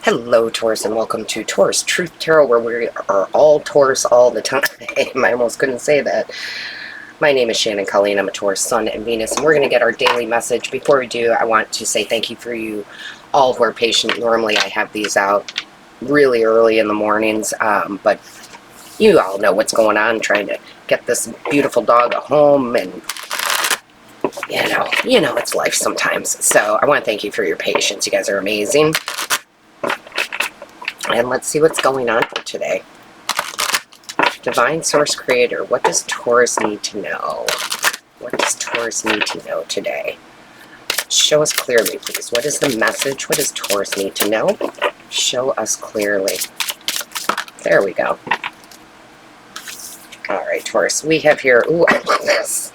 Hello, Taurus, and welcome to Taurus Truth Tarot, where we are all Taurus all the time. I almost couldn't say that. My name is Shannon Colleen. I'm a Taurus Sun and Venus, and we're going to get our daily message. Before we do, I want to say thank you for you all who are patient. Normally, I have these out really early in the mornings, but you all know what's going on, trying to get this beautiful dog a home, and you know, it's life sometimes. So I want to thank you for your patience. You guys are amazing. And let's see what's going on for today. Divine Source Creator, what does Taurus need to know? What does Taurus need to know today? Show us clearly, please. What is the message? What does Taurus need to know? Show us clearly. There we go. All right, Taurus. We have here, ooh, I love this.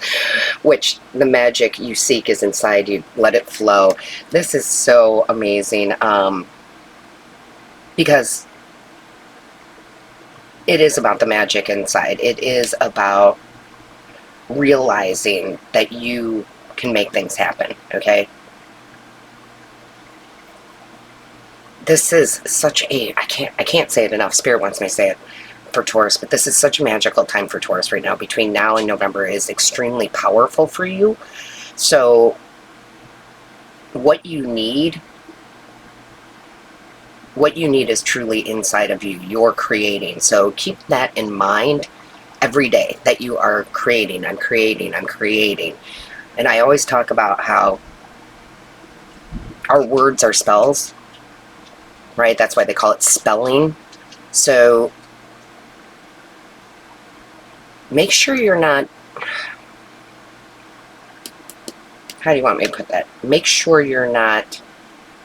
Which the magic you seek is inside you. Let it flow. This is so amazing. Because it is about the magic inside. It is about realizing that you can make things happen, okay? This is such a, I can't say it enough. Spirit wants me to say it for Taurus, but this is such a magical time for Taurus right now. Between now and November is extremely powerful for you. So what you need is truly inside of you. You're creating. So keep that in mind every day, that you are creating. I'm creating. I'm creating. And I always talk about how our words are spells, right? That's why they call it spelling. So make sure you're not, how do you want me to put that? Make sure you're not,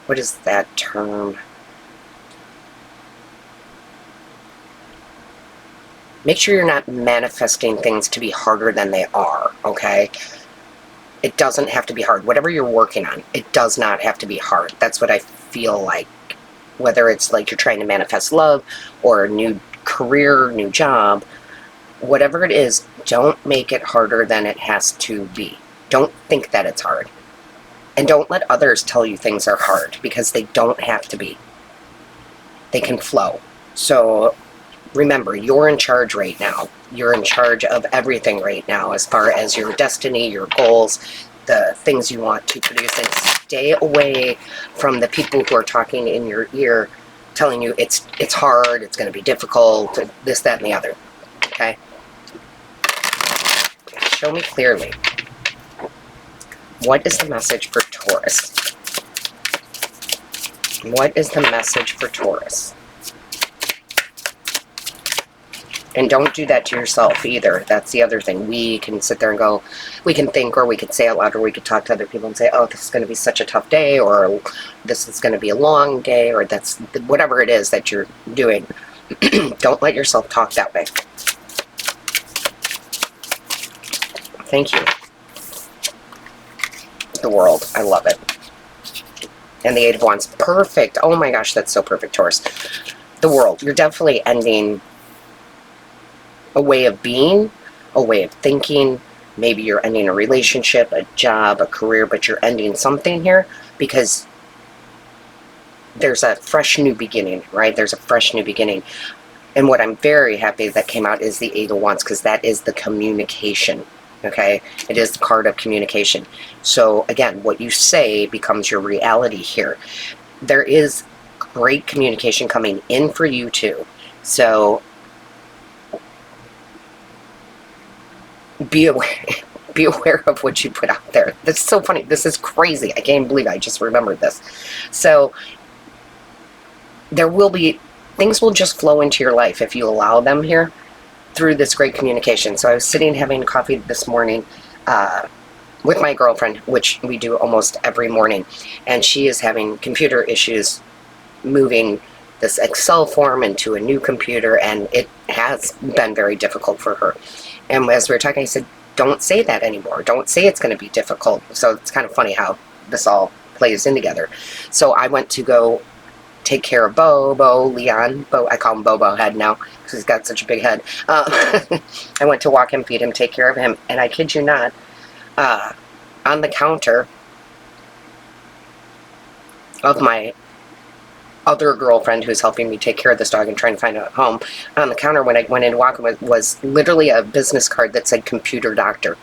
what is that term? Make sure you're not manifesting things to be harder than they are, okay? It doesn't have to be hard. Whatever you're working on, it does not have to be hard. That's what I feel like. Whether it's like you're trying to manifest love or a new career, new job, whatever it is, don't make it harder than it has to be. Don't think that it's hard. And don't let others tell you things are hard, because they don't have to be. They can flow. So remember, you're in charge right now. You're in charge of everything right now, as far as your destiny, your goals, the things you want to produce. And stay away from the people who are talking in your ear, telling you it's hard, it's going to be difficult, this, that, and the other. Okay? Show me clearly. What is the message for Taurus? What is the message for Taurus? And don't do that to yourself either. That's the other thing. We can sit there and go, we can think, or we could say out loud, or we could talk to other people and say, oh, this is going to be such a tough day, or this is going to be a long day, or that's whatever it is that you're doing. Don't let yourself talk that way. Thank you. The World. I love it. And the Eight of Wands. Perfect. Oh my gosh, that's so perfect, Taurus. The World. You're definitely ending a way of being, a way of thinking. Maybe you're ending a relationship, a job, a career, but you're ending something here because there's a fresh new beginning, right? There's a fresh new beginning. And what I'm very happy that came out is the Eight of Wands, because that is the communication, okay? It is the card of communication. So again, what you say becomes your reality here. There is great communication coming in for you too. So be aware of what you put out there. That's so funny. This is crazy. I can't believe I just remembered this. So there will be, things will just flow into your life if you allow them here through this great communication. So I was sitting having coffee this morning with my girlfriend, which we do almost every morning, and she is having computer issues moving this Excel form into a new computer, and it has been very difficult for her. And as we were talking, I said, don't say that anymore. Don't say it's going to be difficult. So it's kind of funny how this all plays in together. So I went to go take care of Leon. I call him Bobo Head now because he's got such a big head. I went to walk him, feed him, take care of him. And I kid you not, on the counter of my other girlfriend who's helping me take care of this dog and trying to find a home, on the counter when I went in to walk him was literally a business card that said computer doctor.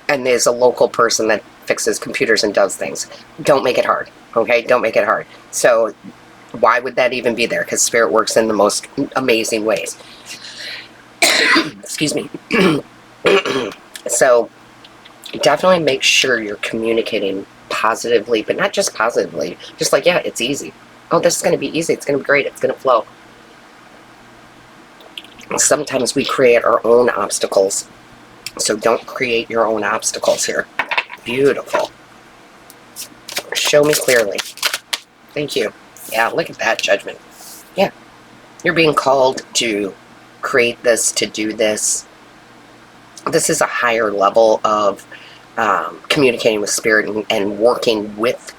And there's a local person that fixes computers and does things. Don't make it hard, okay? Don't make it hard. So why would that even be there? Because spirit works in the most amazing ways. Excuse me. So definitely make sure you're communicating positively, but not just positively. Just like, yeah, it's easy. Oh, this is going to be easy. It's going to be great. It's going to flow. Sometimes we create our own obstacles. So don't create your own obstacles here. Beautiful. Show me clearly. Thank you. Yeah, look at that judgment. Yeah. You're being called to create this, to do this. This is a higher level of communicating with spirit and working with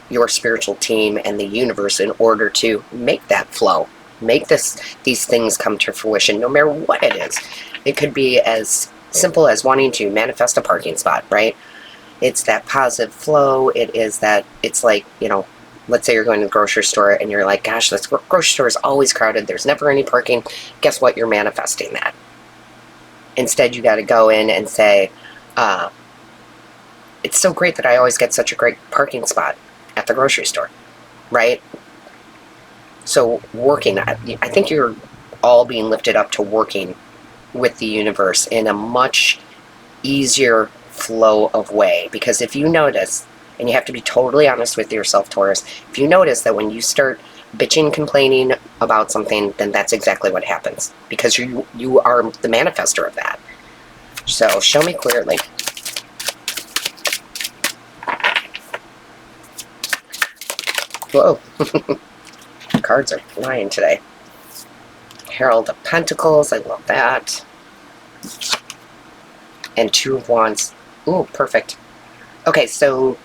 your spiritual team and the universe in order to make that flow. Make these things come to fruition, no matter what it is. It could be as simple as wanting to manifest a parking spot, right? It's that positive flow. It is that, it's like, you know, let's say you're going to the grocery store and you're like, gosh, this grocery store is always crowded. There's never any parking. Guess what? You're manifesting that. Instead, you got to go in and say, it's so great that I always get such a great parking spot at the grocery store, right? So working, I think you're all being lifted up to working with the universe in a much easier flow of way. Because if you notice, and you have to be totally honest with yourself, Taurus, if you notice that when you start bitching, complaining about something, then that's exactly what happens. Because you are the manifester of that. So show me clearly. Whoa. Cards are flying today. Herald of Pentacles, I love that. And Two of Wands. Ooh, perfect. Okay, so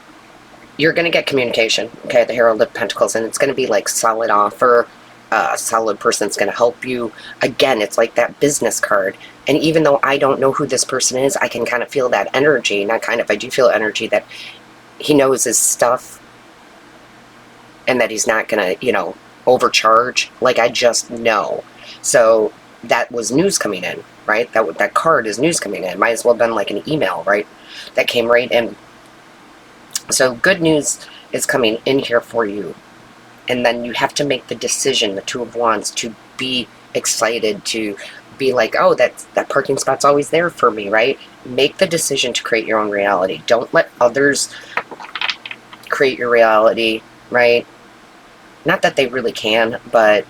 you're going to get communication, okay, the Herald of Pentacles, and it's going to be like solid offer, a solid person's going to help you. Again, it's like that business card. And even though I don't know who this person is, I can kind of feel that energy. Not kind of, I do feel energy that he knows his stuff and that he's not going to, you know, overcharge. Like, I just know. So that was news coming in, right? That card is news coming in. Might as well have been like an email, right? That came right in. So good news is coming in here for you. And then you have to make the decision, the Two of Wands, to be excited, to be like, oh, that parking spot's always there for me, right? Make the decision to create your own reality. Don't let others create your reality, right? Not that they really can, but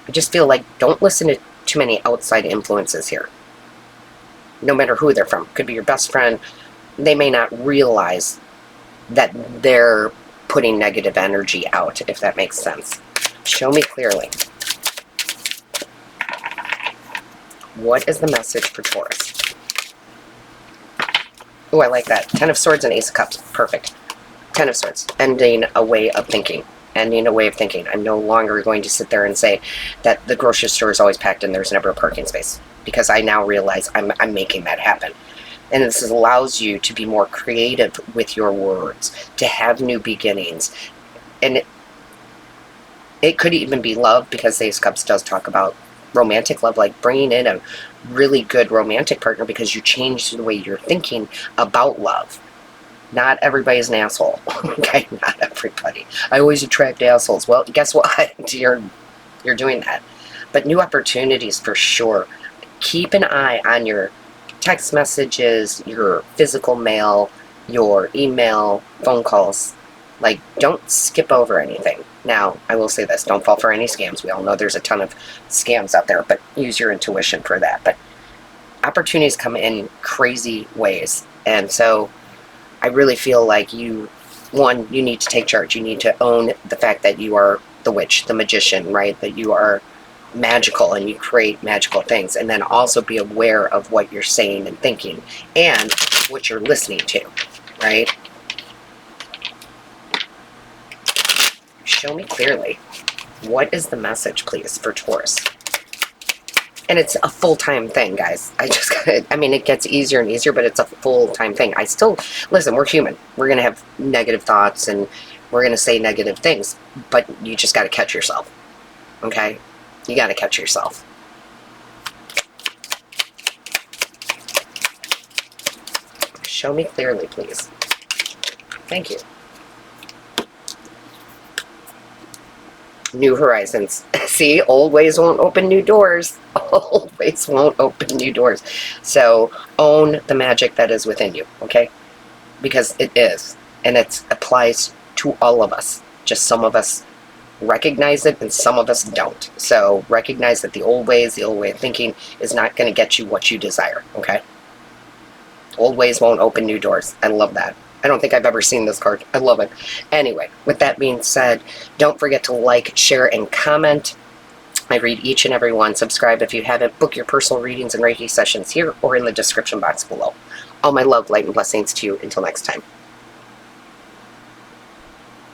I just feel like don't listen to too many outside influences here. No matter who they're from. Could be your best friend. They may not realize that they're putting negative energy out, if that makes sense. Show me clearly. What is the message for Taurus? Oh, I like that. 10 of Swords and Ace of Cups. Perfect. 10 of Swords. Ending a way of thinking. Ending a way of thinking. I'm no longer going to sit there and say that the grocery store is always packed and there's never a parking space. Because I now realize I'm making that happen. And this allows you to be more creative with your words, to have new beginnings. And it could even be love, because the Ace of Cups does talk about romantic love, like bringing in a really good romantic partner because you change the way you're thinking about love. Not everybody's an asshole. Okay, not everybody. I always attract assholes. Well, guess what? You're doing that. But new opportunities for sure. Keep an eye on your text messages, your physical mail, your email, phone calls. Like, don't skip over anything. Now, I will say this, don't fall for any scams. We all know there's a ton of scams out there, but use your intuition for that. But opportunities come in crazy ways. And so I really feel like you need to take charge. You need to own the fact that you are the witch, the magician, right? That you are magical and you create magical things, and then also be aware of what you're saying and thinking and what you're listening to, right? Show me clearly. What is the message, please, for Taurus? And it's a full-time thing, guys. I mean, it gets easier and easier, but it's a full-time thing. I still, listen, we're human. We're going to have negative thoughts and we're going to say negative things, but you just got to catch yourself. Okay? You got to catch yourself. Show me clearly, please. Thank you. New horizons. See, old ways won't open new doors. Old ways won't open new doors. So own the magic that is within you, okay? Because it is. And it applies to all of us. Just some of us recognize it and some of us don't. So recognize that the old ways, the old way of thinking is not going to get you what you desire, okay? Old ways won't open new doors. I love that. I don't think I've ever seen this card. I love it. Anyway, with that being said, don't forget to like, share, and comment. I read each and every one. Subscribe if you haven't. Book your personal readings and Reiki sessions here or in the description box below. All my love, light, and blessings to you. Until next time.